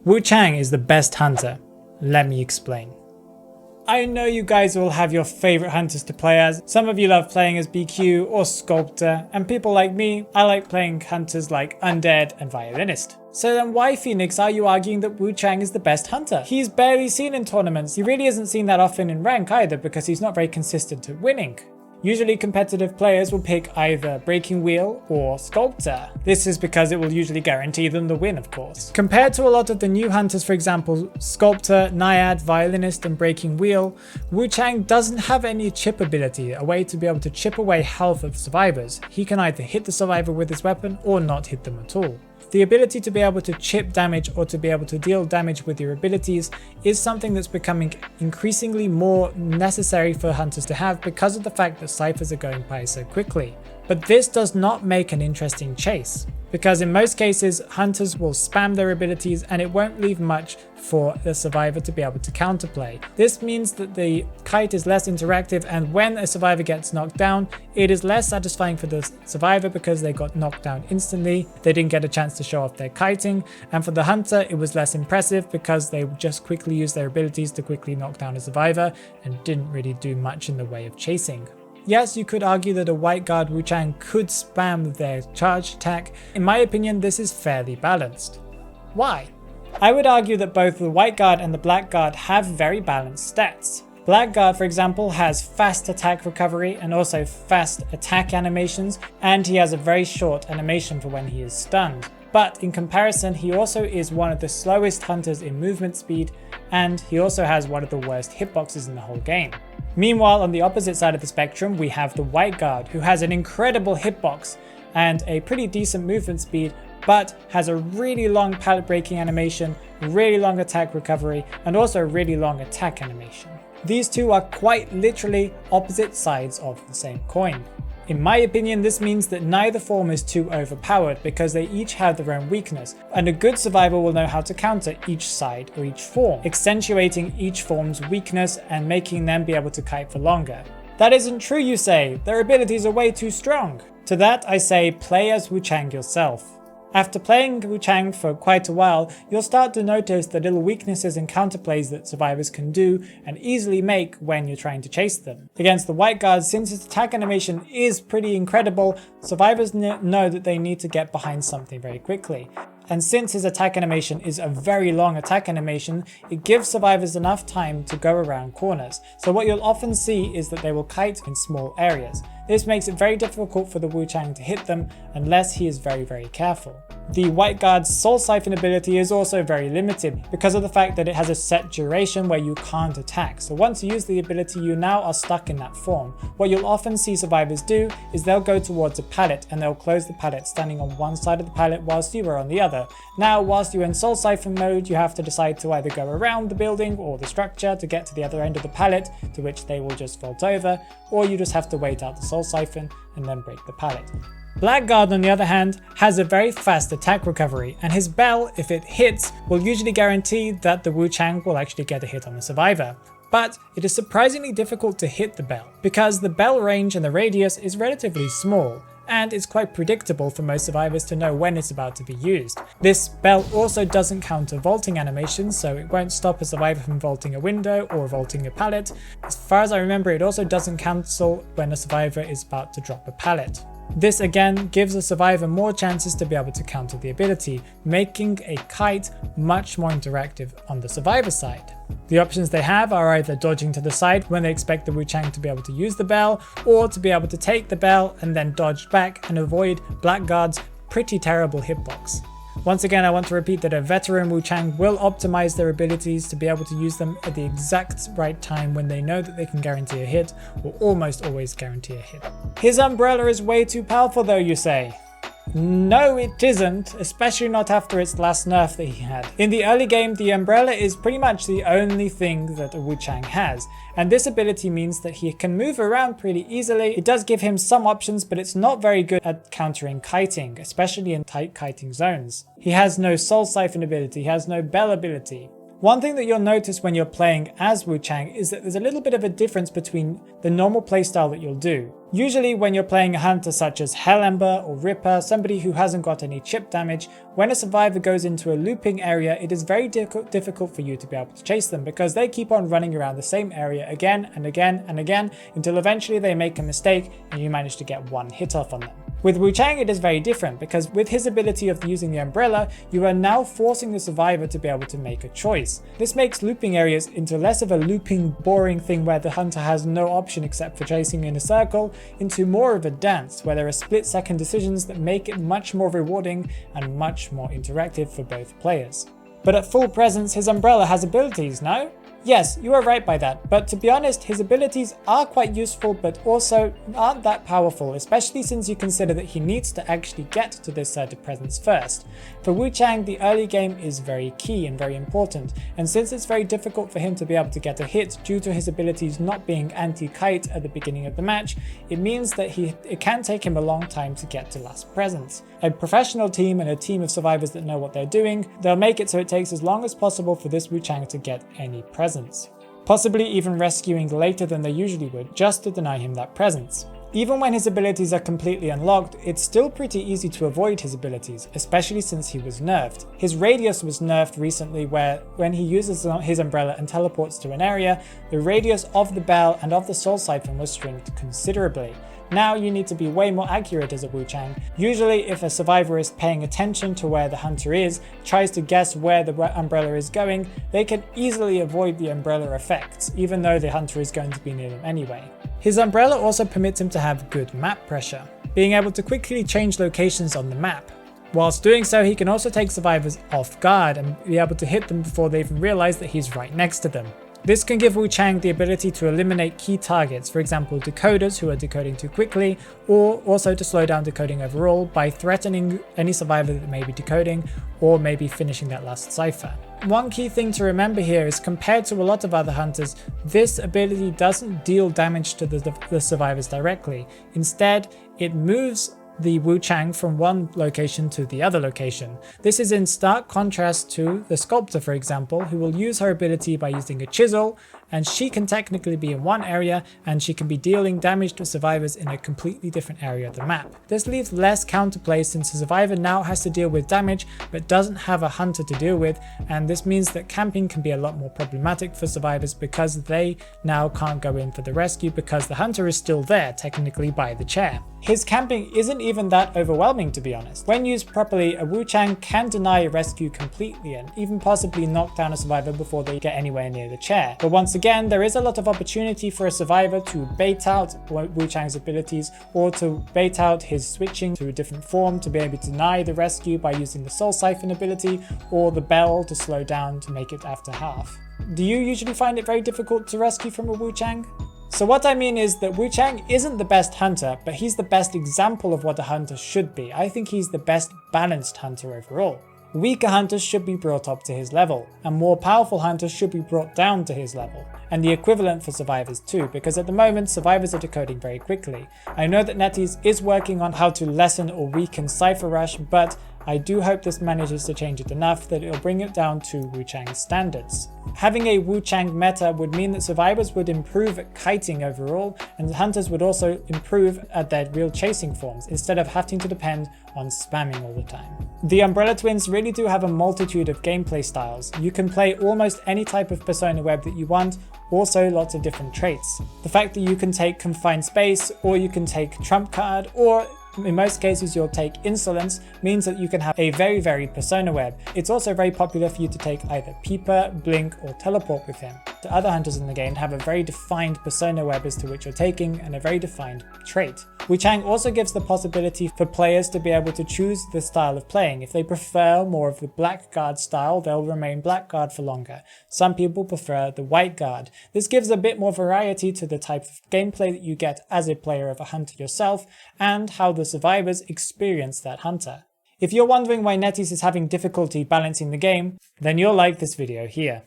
Wu Chang is the best hunter. Let me explain. I know you guys all have your favorite hunters to play as. Some of you love playing as BQ or Sculptor, and people like me, I like playing hunters like Undead and Violinist. So then why, Phoenix, are you arguing that Wu Chang is the best hunter? He's barely seen in tournaments. He really isn't seen that often in rank either because he's not very consistent at winning. Usually competitive players will pick either Breaking Wheel or Sculptor. This is because it will usually guarantee them the win, of course. Compared to a lot of the new hunters, for example, Sculptor, Naiad, Violinist and Breaking Wheel, Wu Chang doesn't have any chip ability, a way to be able to chip away health of survivors. He can either hit the survivor with his weapon or not hit them at all. The ability to be able to chip damage or to be able to deal damage with your abilities is something that's becoming increasingly more necessary for hunters to have because of the fact that ciphers are going by so quickly. But this does not make an interesting chase, because in most cases hunters will spam their abilities and it won't leave much for the survivor to be able to counterplay. This means that the kite is less interactive, and when a survivor gets knocked down, it is less satisfying for the survivor because they got knocked down instantly, they didn't get a chance to show off their kiting, and for the hunter it was less impressive because they just quickly used their abilities to quickly knock down a survivor and didn't really do much in the way of chasing. Yes, you could argue that a white guard Wu Chang could spam their charge attack. In my opinion, this is fairly balanced. Why? I would argue that both the white guard and the black guard have very balanced stats. Black guard, for example, has fast attack recovery and also fast attack animations, and he has a very short animation for when he is stunned. But in comparison, he also is one of the slowest hunters in movement speed, and he also has one of the worst hitboxes in the whole game. Meanwhile, on the opposite side of the spectrum, we have the white guard, who has an incredible hitbox and a pretty decent movement speed, but has a really long pallet breaking animation, really long attack recovery, and also a really long attack animation. These two are quite literally opposite sides of the same coin. In my opinion, this means that neither form is too overpowered because they each have their own weakness, and a good survivor will know how to counter each side or each form, accentuating each form's weakness and making them be able to kite for longer. That isn't true, you say. Their abilities are way too strong. To that I say, play as Wu Chang yourself. After playing Wu Chang for quite a while, you'll start to notice the little weaknesses and counterplays that survivors can do and easily make when you're trying to chase them. Against the white guard, since its attack animation is pretty incredible, survivors know that they need to get behind something very quickly. And since his attack animation is a very long attack animation, it gives survivors enough time to go around corners. So what you'll often see is that they will kite in small areas. This makes it very difficult for the Wu Chang to hit them unless he is very careful. The white guard's soul siphon ability is also very limited because of the fact that it has a set duration where you can't attack. So once you use the ability, you now are stuck in that form. What you'll often see survivors do is they'll go towards a pallet and they'll close the pallet standing on one side of the pallet whilst you are on the other. Now, whilst you're in soul siphon mode, you have to decide to either go around the building or the structure to get to the other end of the pallet, to which they will just vault over, or you just have to wait out the soul siphon and then break the pallet. Blackguard, on the other hand, has a very fast attack recovery, and his bell, if it hits, will usually guarantee that the Wu Chang will actually get a hit on the survivor. But it is surprisingly difficult to hit the bell, because the bell range and the radius is relatively small, and it's quite predictable for most survivors to know when it's about to be used. This bell also doesn't counter vaulting animations, so it won't stop a survivor from vaulting a window or vaulting a pallet. As far as I remember, it also doesn't cancel when a survivor is about to drop a pallet. This again gives a survivor more chances to be able to counter the ability, making a kite much more interactive on the survivor side. The options they have are either dodging to the side when they expect the Wu Chang to be able to use the bell, or to be able to take the bell and then dodge back and avoid Blackguard's pretty terrible hitbox. Once again, I want to repeat that a veteran Wu Chang will optimize their abilities to be able to use them at the exact right time when they know that they can guarantee a hit, or almost always guarantee a hit. His umbrella is way too powerful though, you say? No, it isn't, especially not after its last nerf that he had. In the early game, the umbrella is pretty much the only thing that a Wu Chang has, and this ability means that he can move around pretty easily. It does give him some options, but it's not very good at countering kiting, especially in tight kiting zones. He has no soul siphon ability, he has no bell ability. One thing that you'll notice when you're playing as Wu Chang is that there's a little bit of a difference between the normal playstyle that you'll do. Usually when you're playing a hunter such as Hellember or Ripper, somebody who hasn't got any chip damage, when a survivor goes into a looping area, it is very difficult for you to be able to chase them because they keep on running around the same area again and again and again until eventually they make a mistake and you manage to get one hit off on them. With Wu Chang it is very different because with his ability of using the umbrella, you are now forcing the survivor to be able to make a choice. This makes looping areas into less of a looping, boring thing where the hunter has no option except for chasing in a circle, into more of a dance where there are split-second decisions that make it much more rewarding and much more interactive for both players. But at full presence, his umbrella has abilities, no? Yes, you are right by that, but to be honest, his abilities are quite useful but also aren't that powerful, especially since you consider that he needs to actually get to this assertive presence first. For Wu Chang, the early game is very key and very important, and since it's very difficult for him to be able to get a hit due to his abilities not being anti-kite at the beginning of the match, it means that it can take him a long time to get to last presence. A professional team and a team of survivors that know what they're doing, they'll make it so it takes as long as possible for this Wu Chang to get any presence. Possibly even rescuing later than they usually would, just to deny him that presence. Even when his abilities are completely unlocked, it's still pretty easy to avoid his abilities, especially since he was nerfed. His radius was nerfed recently where when he uses his umbrella and teleports to an area, the radius of the bell and of the soul siphon was shrinked considerably. Now you need to be way more accurate as a Wu Chang. Usually if a survivor is paying attention to where the hunter is, tries to guess where the umbrella is going, they can easily avoid the umbrella effects, even though the hunter is going to be near them anyway. His umbrella also permits him to have good map pressure, being able to quickly change locations on the map. Whilst doing so, he can also take survivors off guard and be able to hit them before they even realize that he's right next to them. This can give Wu Chang the ability to eliminate key targets, for example decoders who are decoding too quickly, or also to slow down decoding overall by threatening any survivor that may be decoding or maybe finishing that last cipher. One key thing to remember here is compared to a lot of other hunters, this ability doesn't deal damage to the survivors directly. Instead, it moves the Wu Chang from one location to the other location. This is in stark contrast to the sculptor, for example, who will use her ability by using a chisel, and she can technically be in one area and she can be dealing damage to survivors in a completely different area of the map. This leaves less counterplay since the survivor now has to deal with damage but doesn't have a hunter to deal with, and this means that camping can be a lot more problematic for survivors because they now can't go in for the rescue because the hunter is still there, technically by the chair. His camping isn't even that overwhelming, to be honest. When used properly, a Wu Chang can deny a rescue completely and even possibly knock down a survivor before they get anywhere near the chair. But once again, there is a lot of opportunity for a survivor to bait out Wu Chang's abilities or to bait out his switching to a different form to be able to deny the rescue by using the soul siphon ability or the bell to slow down to make it after half. Do you usually find it very difficult to rescue from a Wu Chang? So what I mean is that Wu Chang isn't the best hunter, but he's the best example of what a hunter should be. I think he's the best balanced hunter overall. Weaker hunters should be brought up to his level, and more powerful hunters should be brought down to his level. And the equivalent for survivors too, because at the moment survivors are decoding very quickly. I know that Netease is working on how to lessen or weaken Cypher Rush, but I do hope this manages to change it enough that it'll bring it down to Wu Chang's standards. Having a Wu Chang meta would mean that survivors would improve at kiting overall, and hunters would also improve at their real chasing forms, instead of having to depend on spamming all the time. The Umbrella Twins really do have a multitude of gameplay styles. You can play almost any type of persona web that you want, also lots of different traits. The fact that you can take Confined Space, or you can take Trump Card, or in most cases you'll take Insolence, means that you can have a very varied persona web. It's also very popular for you to take either Peeper, Blink or Teleport with him. The other hunters in the game have a very defined persona web as to which you're taking and a very defined trait. Wu Chang also gives the possibility for players to be able to choose the style of playing. If they prefer more of the black guard style, they'll remain black guard for longer. Some people prefer the white guard. This gives a bit more variety to the type of gameplay that you get as a player of a hunter yourself, and how the survivors experience that hunter. If you're wondering why Netease is having difficulty balancing the game, then you'll like this video here.